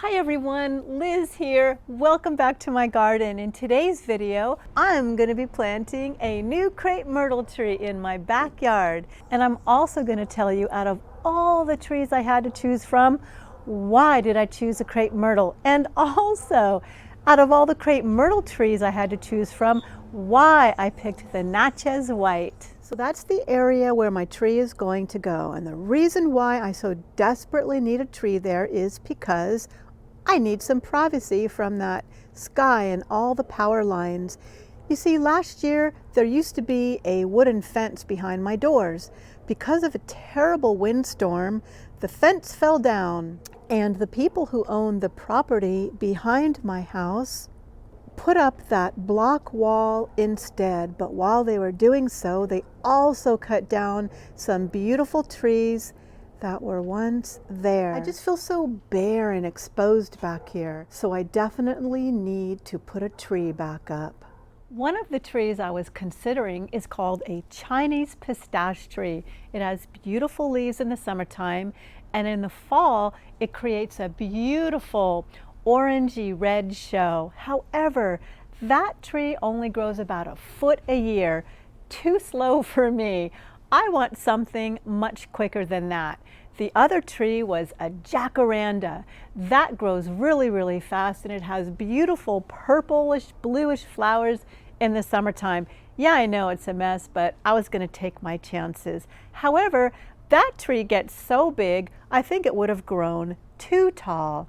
Hi everyone, Liz here. Welcome back to my garden. In today's video, I'm going to be planting a new crepe myrtle tree in my backyard. And I'm also going to tell you, out of all the trees I had to choose from, why did I choose a crepe myrtle? And also, out of all the crepe myrtle trees I had to choose from, why I picked the Natchez white. So that's the area where my tree is going to go. And the reason why I so desperately need a tree there is because I need some privacy from that sky and all the power lines. You see, last year there used to be a wooden fence behind my doors. Because of a terrible windstorm, the fence fell down, and the people who owned the property behind my house put up that block wall instead. But while they were doing so, they also cut down some beautiful trees that were once there. I just feel so bare and exposed back here, so I definitely need to put a tree back up. One of the trees I was considering is called a Chinese pistache tree. It has beautiful leaves in the summertime, and in the fall it creates a beautiful orangey red show. However, that tree only grows about a foot a year. Too slow for me. I want something much quicker than that. The other tree was a jacaranda. That grows really fast, and it has beautiful purplish, bluish flowers in the summertime. Yeah, I know it's a mess, but I was going to take my chances. However, that tree gets so big, I think it would have grown too tall.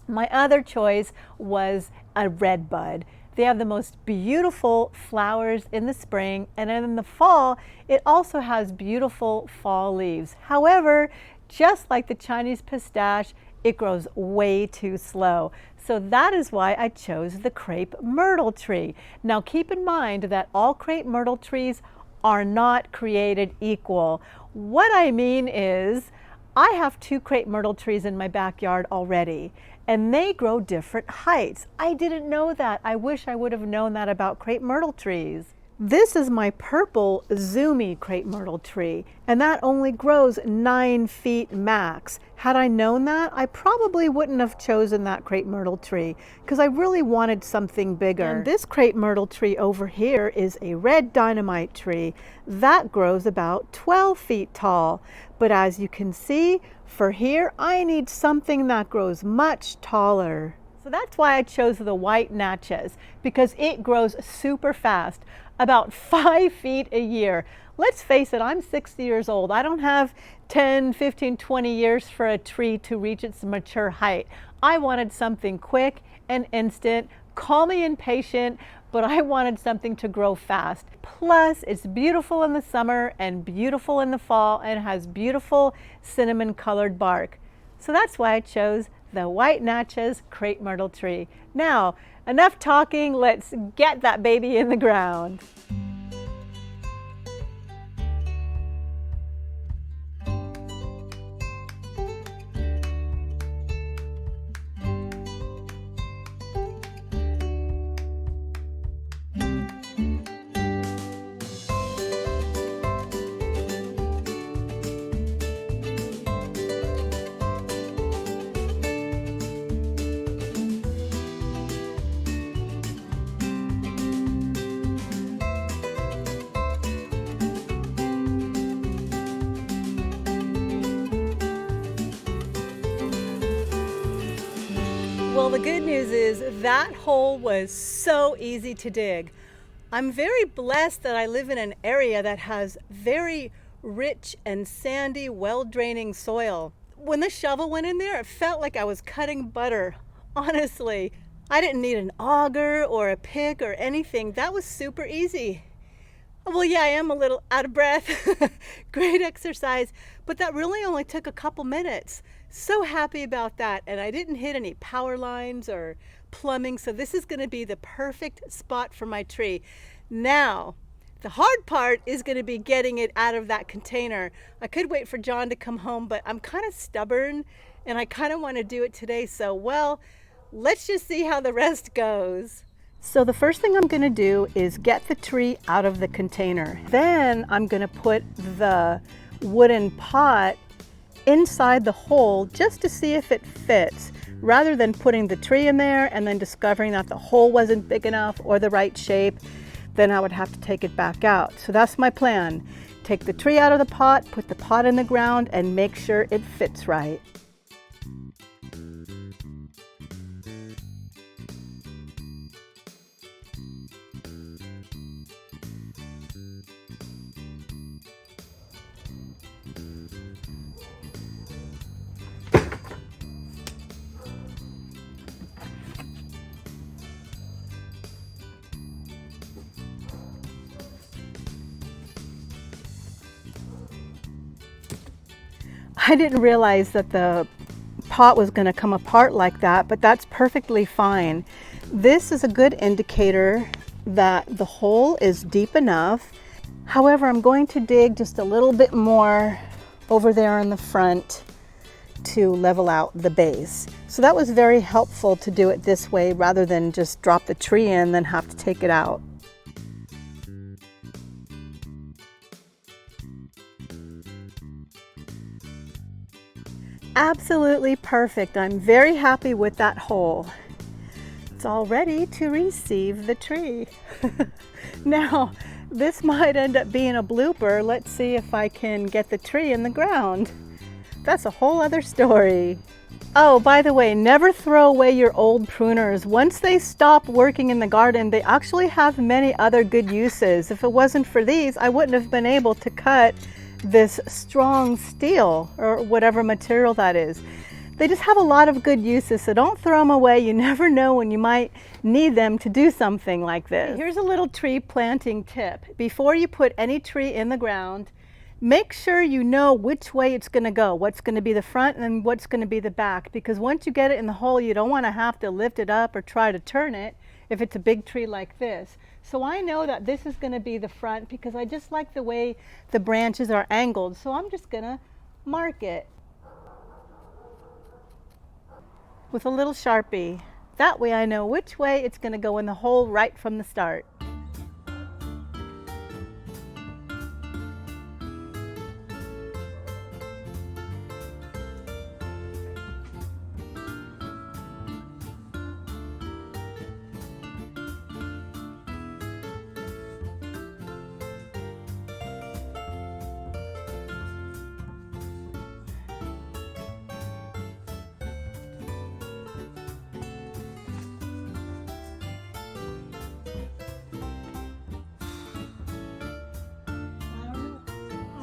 My other choice was a redbud. They have the most beautiful flowers in the spring, and then in the fall, it also has beautiful fall leaves. However, just like the Chinese pistache, it grows way too slow. So that is why I chose the crepe myrtle tree. Now keep in mind that all crepe myrtle trees are not created equal. What I mean is, I have 2 crepe myrtle trees in my backyard already, and they grow different heights. I didn't know that. I wish I would have known that about crepe myrtle trees. This is my purple zoomy crepe myrtle tree, and that only grows 9 feet max. Had I known that, I probably wouldn't have chosen that crepe myrtle tree because I really wanted something bigger. And this crepe myrtle tree over here is a red dynamite tree. That grows about 12 feet tall. But as you can see, for here, I need something that grows much taller. So that's why I chose the white Natchez, because it grows super fast, about 5 feet a year. Let's face it, I'm 60 years old. I don't have 10, 15, 20 years for a tree to reach its mature height. I wanted something quick and instant. Call me impatient, but I wanted something to grow fast. Plus, it's beautiful in the summer and beautiful in the fall, and it has beautiful cinnamon colored bark. So that's why I chose the white Natchez crepe myrtle tree. Now, enough talking, let's get that baby in the ground. Well, the good news is that hole was so easy to dig. I'm very blessed that I live in an area that has very rich and sandy, well-draining soil. When the shovel went in there, it felt like I was cutting butter. Honestly, I didn't need an auger or a pick or anything. That was super easy. Well, yeah, I am a little out of breath. Great exercise, but that really only took a couple minutes. So happy about that, and I didn't hit any power lines or plumbing, so this is going to be the perfect spot for my tree. Now, the hard part is going to be getting it out of that container. I could wait for John to come home, but I'm kind of stubborn, and I kind of want to do it today, so well, let's just see how the rest goes. So the first thing I'm going to do is get the tree out of the container. Then I'm going to put the wooden pot inside the hole just to see if it fits. rather than putting the tree in there and then discovering that the hole wasn't big enough or the right shape. Then I would have to take it back out. So that's my plan. Take the tree out of the pot, put the pot in the ground, and make sure it fits right. I didn't realize that the pot was going to come apart like that, but that's perfectly fine. This is a good indicator that the hole is deep enough. However, I'm going to dig just a little bit more over there in the front to level out the base. So that was very helpful to do it this way rather than just drop the tree in and then have to take it out. Absolutely perfect. I'm very happy with that hole. It's all ready to receive the tree. Now, this might end up being a blooper. Let's see if I can get the tree in the ground. That's a whole other story. Oh, by the way, never throw away your old pruners. Once they stop working in the garden, they actually have many other good uses. If it wasn't for these, I wouldn't have been able to cut this strong steel or whatever material that is. They just have a lot of good uses, so don't throw them away. You never know when you might need them to do something like this. Here's a little tree planting tip. Before you put any tree in the ground, make sure you know which way it's going to go, what's going to be the front and what's going to be the back, because once you get it in the hole, you don't want to have to lift it up or try to turn it if it's a big tree like this. So I know that this is going to be the front because I just like the way the branches are angled. So I'm just going to mark it with a little Sharpie. That way I know which way it's going to go in the hole right from the start.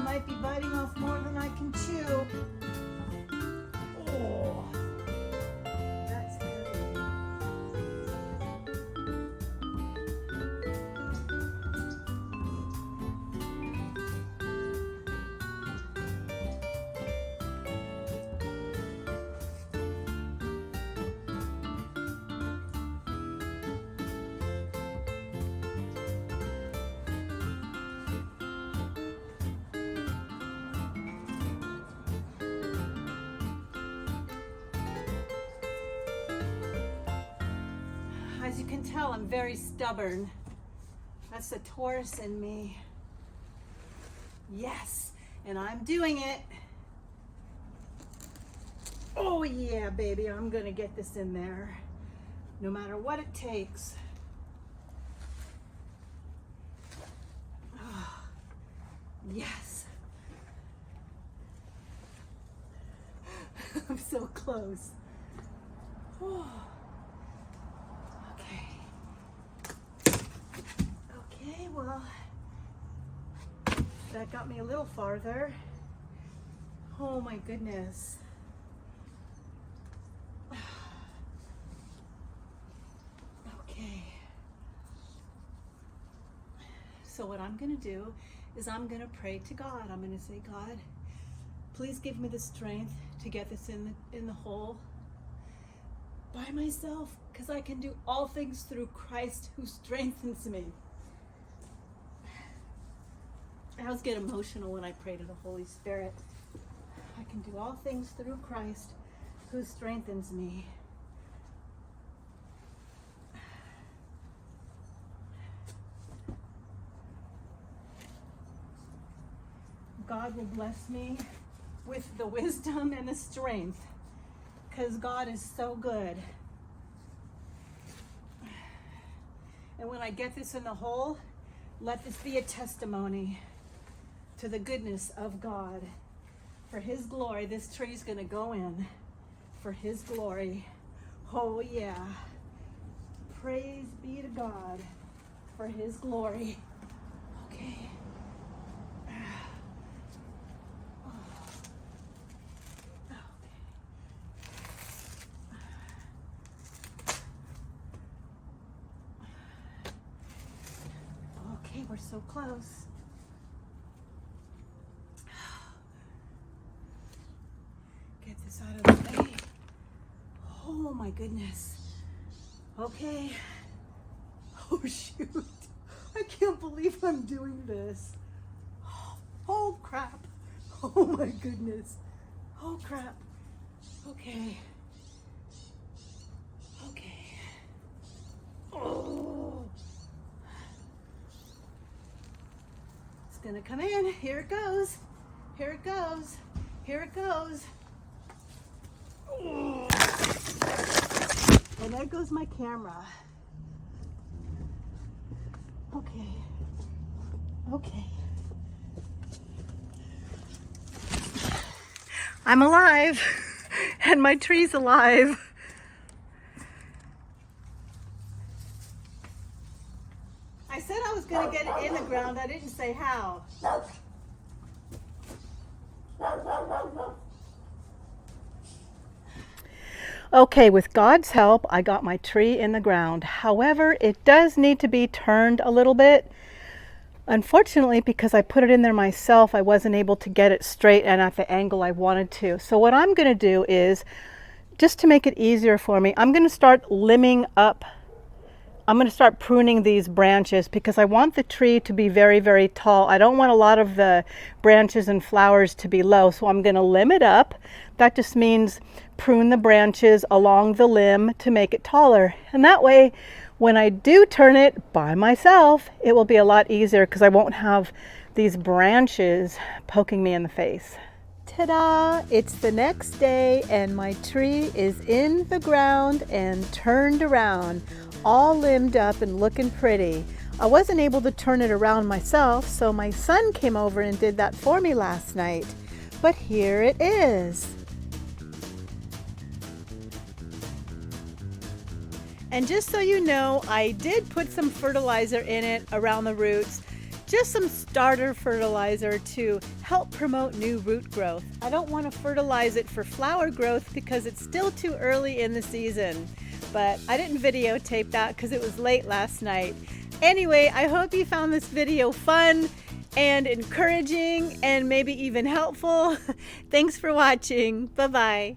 Might be biting off more than I can chew. Oh, that's heavy. As you can tell, I'm very stubborn. That's the Taurus in me. Yes, and I'm doing it. Oh yeah, baby, I'm gonna get this in there, no matter what it takes. Oh, yes. I'm so close. Oh. Okay, well, that got me a little farther. Oh my goodness. Okay. So what I'm going to do is I'm going to pray to God. I'm going to say, God, please give me the strength to get this in the hole by myself, because I can do all things through Christ who strengthens me. I always get emotional when I pray to the Holy Spirit. I can do all things through Christ who strengthens me. God will bless me with the wisdom and the strength, because God is so good. And when I get this in the hole, let this be a testimony to the goodness of God. For His glory, this tree is going to go in for His glory. Oh yeah. Praise be to God for His glory. Okay. Okay, we're so close. Get this out of the way. Oh my goodness. Okay. Oh shoot. I can't believe I'm doing this. Oh crap. Oh my goodness. Oh crap. Okay. Okay. Oh. It's gonna come in. Here it goes. Here it goes. Here it goes. Oh. And there goes my camera. Okay. Okay. I'm alive, and my tree's alive. I said I was going to get it in the ground. I didn't say how. Okay, with God's help, I got my tree in the ground. However, it does need to be turned a little bit. Unfortunately, because I put it in there myself, I wasn't able to get it straight and at the angle I wanted to. So what I'm going to do is, just to make it easier for me, I'm going to start limbing up. I'm going to start pruning these branches because I want the tree to be very, very tall. I don't want a lot of the branches and flowers to be low, so I'm going to limb it up. That just means prune the branches along the limb to make it taller. And that way, when I do turn it by myself, it will be a lot easier because I won't have these branches poking me in the face. Ta-da! It's the next day and my tree is in the ground and turned around, all limbed up and looking pretty. I wasn't able to turn it around myself, so my son came over and did that for me last night. But here it is. And just so you know, I did put some fertilizer in it around the roots, just some starter fertilizer to help promote new root growth. I don't want to fertilize it for flower growth because it's still too early in the season, but I didn't videotape that because it was late last night. Anyway, I hope you found this video fun and encouraging and maybe even helpful. Thanks for watching. Bye-bye.